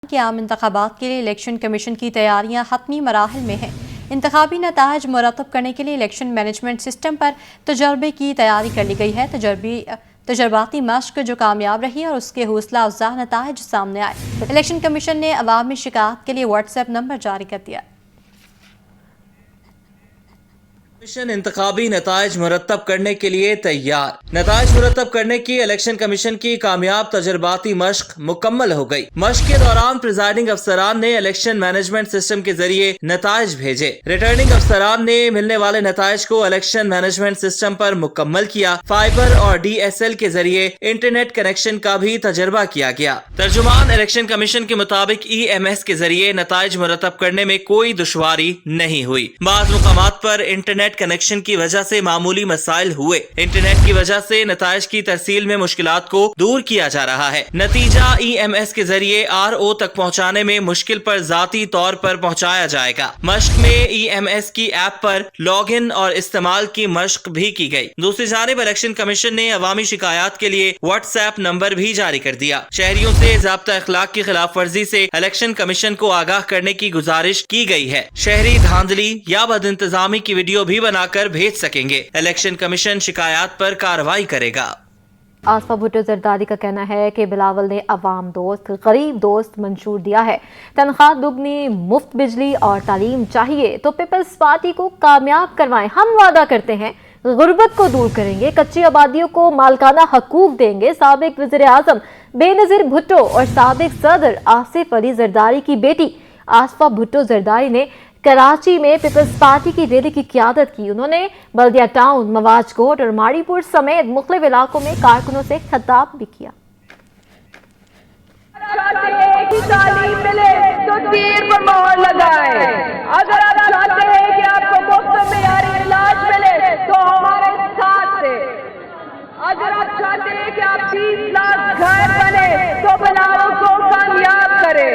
کہ عام انتخابات کے لیے الیکشن کمیشن کی تیاریاں حتمی مراحل میں ہیں۔ انتخابی نتائج مرتب کرنے کے لیے الیکشن مینجمنٹ سسٹم پر تجربے کی تیاری کر لی گئی ہے۔ تجرباتی مشق جو کامیاب رہی اور اس کے حوصلہ افزا نتائج سامنے آئے۔ الیکشن کمیشن نے عوامی شکایات کے لیے واٹس ایپ نمبر جاری کر دیا۔ کمیشن انتخابی نتائج مرتب کرنے کے لیے تیار۔ نتائج مرتب کرنے کی الیکشن کمیشن کی کامیاب تجرباتی مشق مکمل ہو گئی۔ مشق کے دوران پریزائڈنگ افسران نے الیکشن مینجمنٹ سسٹم کے ذریعے نتائج بھیجے۔ ریٹرننگ افسران نے ملنے والے نتائج کو الیکشن مینجمنٹ سسٹم پر مکمل کیا۔ فائبر اور DSL کے ذریعے انٹرنیٹ کنیکشن کا بھی تجربہ کیا گیا۔ ترجمان الیکشن کمیشن کے مطابق EMS کے ذریعے نتائج مرتب کرنے میں کوئی دشواری نہیں ہوئی۔ بعض مقامات پر انٹرنیٹ کنیکشن کی وجہ سے معمولی مسائل ہوئے۔ انٹرنیٹ کی وجہ سے نتائج کی ترسیل میں مشکلات کو دور کیا جا رہا ہے۔ نتیجہ EMS کے ذریعے RO تک پہنچانے میں مشکل پر ذاتی طور پر پہنچایا جائے گا۔ مشق میں EMS کی ایپ پر لاگ ان اور استعمال کی مشق بھی کی گئی۔ دوسری جانب الیکشن کمیشن نے عوامی شکایات کے لیے واٹس ایپ نمبر بھی جاری کر دیا۔ شہریوں سے ضابطہ اخلاق کی خلاف ورزی سے الیکشن کمیشن کو آگاہ کرنے کی گزارش کی گئی ہے۔ شہری دھاندلی یا بد انتظامی کی ویڈیو بھی بنا کر بھیج سکیں گے۔ الیکشن کمیشن شکایات پر کارروائی کرے گا۔ آصفہ بھٹو زرداری کا کہنا ہے کہ بلاول نے عوام دوست، غریب دوست منشور دیا ہے۔ تنخواہ دگنی، مفت بجلی اور تعلیم چاہیے تو پیپلز پارٹی کو کامیاب کروائیں۔ ہم وعدہ کرتے ہیں غربت کو دور کریں گے، کچی آبادیوں کو مالکانہ حقوق دیں گے۔ سابق وزیر اعظم بے نظیر بھٹو اور سابق صدر آصف علی زرداری کی بیٹی آصفہ بھٹو زرداری نے کراچی میں پیپلز پارٹی کی ریلی کی قیادت کی۔ انہوں نے بلدیہ ٹاؤن، مواج کوٹ اور ماڑی پور سمیت مختلف علاقوں میں کارکنوں سے خطاب بھی کیا۔ تعلیم ملے تو تیر پر مہر لگائے۔ اگر آپ چاہتے ہیں کہ آپ کو مفت معیاری علاج ملے تو ہمارے ساتھ سے۔ اگر آپ چاہتے ہیں کہ آپ 30 لاکھ گھر بنے تو بلاول کو کامیاب کرے۔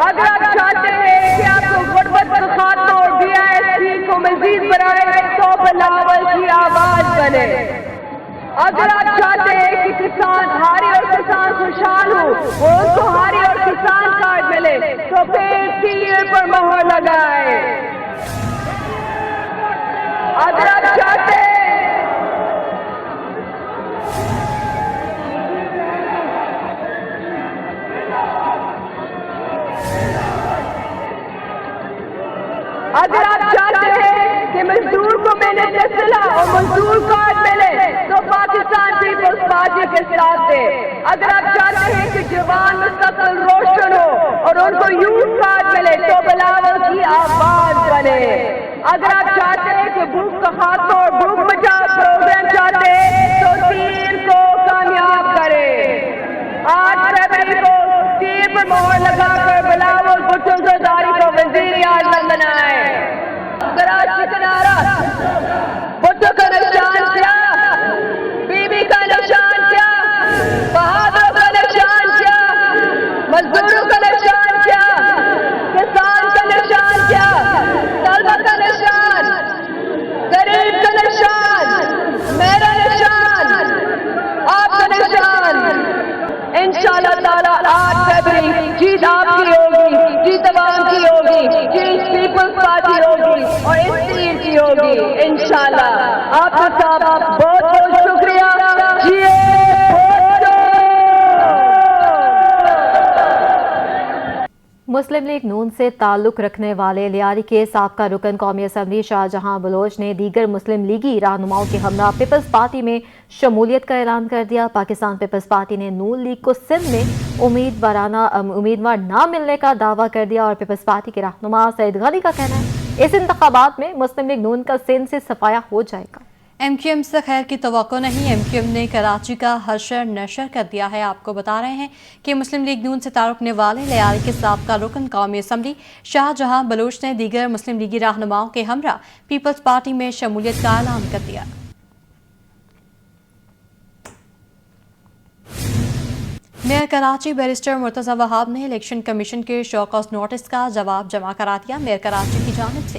اگر آپ چاہتے ہیں کہ آپ کو غربت پر خاتمہ اور BISP کو مزید بڑھائے تو بلاول کی آواز بنے۔ اگر آپ چاہتے ہیں کہ کسان ہاری اور کسان خوشحال ہو، اور ان کو ہاری اور کسان کارڈ ملے تو پھر تیر پر مہر لگائے۔ اگر آپ چاہتے ہیں کہ مزدور کو ملے تسلا اور مزدور کارڈ ملے تو پاکستان پیپلز پارٹی کے ساتھ دے۔ اگر آپ چاہتے ہیں کہ جوان مستقبل روشن ہو اور ان کو یوتھ کارڈ ملے تو بلاول کی آواز بنے۔ اگر آپ چاہتے ہیں کہ بھوک کا خاتمہ اور بھوک مٹاؤ پروگرام چاہتے ہیں تو تیر کو کامیاب کرے۔ 8 فروری کو تیر پر مہر لگا کر بلاول بھٹو زرداری کو وزیر اعظم بنائے۔ کراچی کا نعرہ، بھٹو کا نشان کیا، بی بی کا نشان کیا، بہادروں کا نشان کیا، مزدوروں کا نشان کیا، کسان کا نشان کیا، طلبہ کا نشان، غریب کا نشان، میرا نشان، آپ کا نشان۔ انشاءاللہ تعالیٰ 8 فروری جیت آپ کی ہوگی، جیت عوام کی ہوگی، جیت پیپلز پارٹی ہوگی اور اس تیر کی ہوگی انشاءاللہ۔ آپ کا صاحب بہت بہت شکریہ۔ مسلم لیگ نون سے تعلق رکھنے والے لیاری کے سابقہ رکن قومی اسمبلی شاہجہاں بلوچ نے دیگر مسلم لیگی رہنماؤں کے ہمراہ پیپلز پارٹی میں شمولیت کا اعلان کر دیا۔ پاکستان پیپلز پارٹی نے نون لیگ کو سندھ میں امیدوار نہ ملنے کا دعویٰ کر دیا اور پیپلز پارٹی کے رہنما سعید غنی کا کہنا ہے اس انتخابات میں مسلم لیگ نون کا سندھ سے صفایا ہو جائے گا۔ MQM سے خیر کی توقع نہیں۔ MQM نے کراچی کا حشر نشر کر دیا ہے۔ آپ کو بتا رہے ہیں کہ مسلم لیگ نون سے تعلق رکھنے والے لیاری کے سابقہ رکن قومی اسمبلی شاہجہاں بلوچ نے دیگر مسلم لیگی رہنماؤں کے ہمراہ پیپلز پارٹی میں شمولیت کا اعلان کر دیا۔ میئر کراچی بیرسٹر مرتضی وہاب نے الیکشن کمیشن کے شو کاز نوٹس کا جواب جمع کرا دیا۔ میئر کراچی کی جانب سے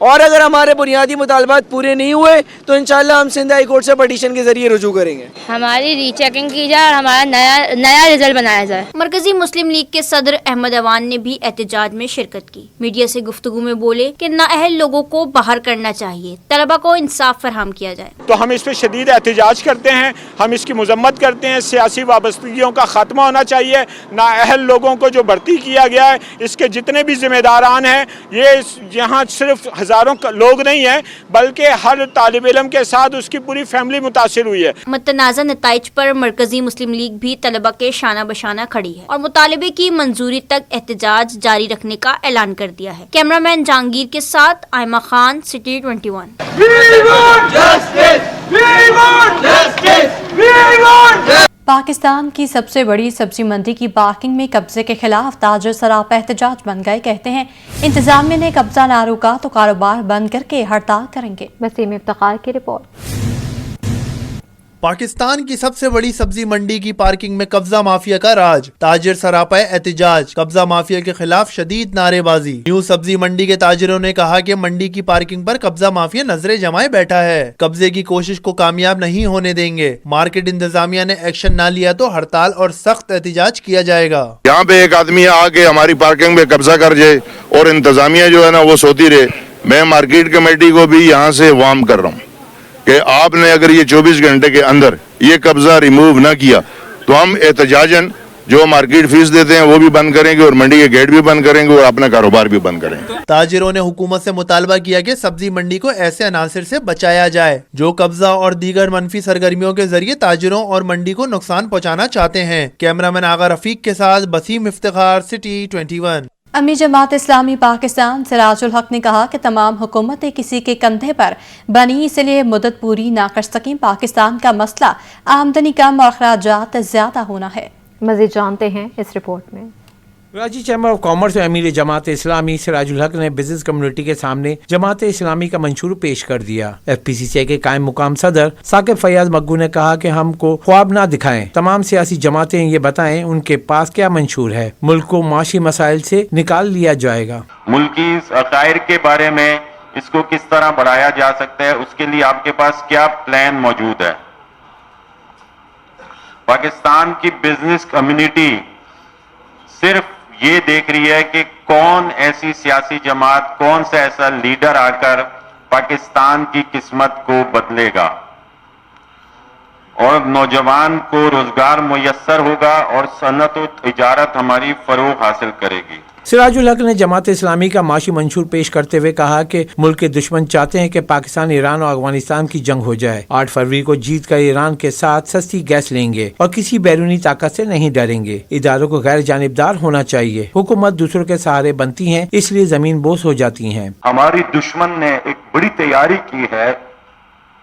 اور اگر ہمارے بنیادی مطالبات پورے نہیں ہوئے تو انشاءاللہ ہم سندھ ہائی کورٹ سے پٹیشن کے ذریعے رجوع کریں گے. ہماری ری چیکنگ کی جائے اور ہمارا نیا رزلٹ بنایا جائے. مرکزی مسلم لیگ کے صدر احمد اوان نے بھی احتجاج میں شرکت کی. میڈیا سے گفتگو میں بولے کہ نااہل لوگوں کو باہر کرنا چاہیے, طلبہ کو انصاف فراہم کیا جائے. تو ہم اس پہ شدید احتجاج کرتے ہیں, ہم اس کی مذمت کرتے ہیں. سیاسی وابستگیوں کا خاتمہ ہونا چاہیے. نااہل لوگوں کو جو بھرتی کیا گیا ہے, اس کے جتنے بھی ذمہ داران ہیں, یہ یہاں صرف ہزاروں لوگ نہیں ہیں بلکہ ہر طالب علم کے ساتھ اس کی پوری فیملی متاثر ہوئی ہے. متنازع نتائج پر مرکزی مسلم لیگ بھی طلبہ کے شانہ بشانہ کھڑی ہے اور مطالبے کی منظوری تک احتجاج جاری رکھنے کا اعلان کر دیا ہے. کیمرہ مین جہانگیر کے ساتھ آئمہ خان, سٹی 21. پاکستان کی سب سے بڑی سبزی منڈی کی پارکنگ میں قبضے کے خلاف تاجر سراپا احتجاج بن گئے. کہتے ہیں انتظامیہ نے قبضہ نہ روکا تو کاروبار بند کر کے ہڑتال کریں گے. وسیم افتخار کی رپورٹ. پاکستان کی سب سے بڑی سبزی منڈی کی پارکنگ میں قبضہ مافیا کا راج, تاجر سراپا احتجاج, قبضہ مافیا کے خلاف شدید نعرے بازی. نیو سبزی منڈی کے تاجروں نے کہا کہ منڈی کی پارکنگ پر قبضہ مافیا نظریں جمائے بیٹھا ہے, قبضے کی کوشش کو کامیاب نہیں ہونے دیں گے. مارکیٹ انتظامیہ نے ایکشن نہ لیا تو ہڑتال اور سخت احتجاج کیا جائے گا. یہاں پہ ایک آدمی آ کے ہماری پارکنگ پہ قبضہ کر جائے اور انتظامیہ جو ہے نا وہ سوتی رہے. میں مارکیٹ کمیٹی کو بھی یہاں سے وارن کر رہا ہوں کہ آپ نے اگر یہ 24 گھنٹے کے اندر یہ قبضہ ریموو نہ کیا تو ہم احتجاجاً جو مارکیٹ فیس دیتے ہیں وہ بھی بند کریں گے اور منڈی کے گیٹ بھی بند کریں گے اور اپنا کاروبار بھی بند کریں گے. تاجروں نے حکومت سے مطالبہ کیا کہ سبزی منڈی کو ایسے عناصر سے بچایا جائے جو قبضہ اور دیگر منفی سرگرمیوں کے ذریعے تاجروں اور منڈی کو نقصان پہنچانا چاہتے ہیں. کیمرہ مین آغا رفیق کے ساتھ وسیم افتخار, سٹی 21. امی جماعت اسلامی پاکستان سراج الحق نے کہا کہ تمام حکومتیں کسی کے کندھے پر بنی, اس لیے مدت پوری نہ کر سکیں. پاکستان کا مسئلہ آمدنی کم اور اخراجات زیادہ ہونا ہے. مزید جانتے ہیں اس رپورٹ میں. کراچی چیمبر آف کامرس اور امیر جماعت اسلامی سراج الحق نے بزنس کمیونٹی کے سامنے جماعت اسلامی کا منشور پیش کر دیا. ایف پی سی سی کے قائم مقام صدر ثاقب فیاض مگو نے کہا کہ ہم کو خواب نہ دکھائیں, تمام سیاسی جماعتیں یہ بتائیں ان کے پاس کیا منشور ہے. ملک کو معاشی مسائل سے نکال لیا جائے گا. ملکی عقائد کے بارے میں اس کو کس طرح بڑھایا جا سکتا ہے, اس کے لیے آپ کے پاس کیا پلان موجود ہے. پاکستان کی بزنس کمیونٹی صرف یہ دیکھ رہی ہے کہ کون ایسی سیاسی جماعت, کون سا ایسا لیڈر آ کر پاکستان کی قسمت کو بدلے گا اور نوجوان کو روزگار میسر ہوگا اور صنعت و تجارت ہماری فروغ حاصل کرے گی. سراج الحق نے جماعت اسلامی کا معاشی منشور پیش کرتے ہوئے کہا کہ ملک کے دشمن چاہتے ہیں کہ پاکستان, ایران اور افغانستان کی جنگ ہو جائے. 8 فروری کو جیت کر ایران کے ساتھ سستی گیس لیں گے اور کسی بیرونی طاقت سے نہیں ڈریں گے. اداروں کو غیر جانبدار ہونا چاہیے. حکومت دوسروں کے سہارے بنتی ہیں, اس لیے زمین بوس ہو جاتی ہیں. ہماری دشمن نے ایک بڑی تیاری کی ہے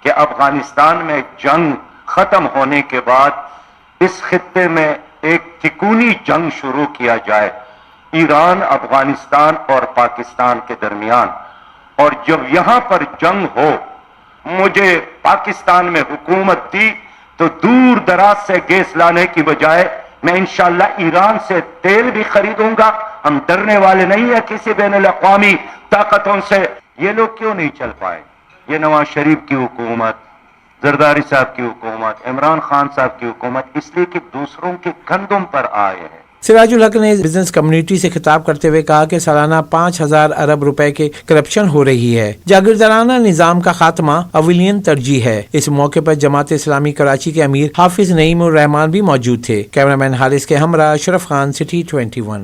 کہ افغانستان میں جنگ ختم ہونے کے بعد اس خطے میں ایک تکونی جنگ شروع کیا جائے ایران, افغانستان اور پاکستان کے درمیان. اور جب یہاں پر جنگ ہو, مجھے پاکستان میں حکومت دی تو دور دراز سے گیس لانے کی بجائے میں انشاءاللہ ایران سے تیل بھی خریدوں گا. ہم ڈرنے والے نہیں ہیں کسی بین الاقوامی طاقتوں سے. یہ لوگ کیوں نہیں چل پائے؟ یہ نواز شریف کی حکومت, زرداری صاحب کی حکومت, عمران خان صاحب کی حکومت, اس لیے کہ دوسروں کے گندم پر آئے ہیں. سراج الحق نے بزنس کمیونٹی سے خطاب کرتے ہوئے کہا کہ سالانہ 5,000 ارب روپے کے کرپشن ہو رہی ہے. جاگیردارانہ نظام کا خاتمہ اولین ترجیح ہے. اس موقع پر جماعت اسلامی کراچی کے امیر حافظ نعیم الرحمان بھی موجود تھے. کیمرہ مین حارث کے ہمراہ اشرف خان, سٹی 21.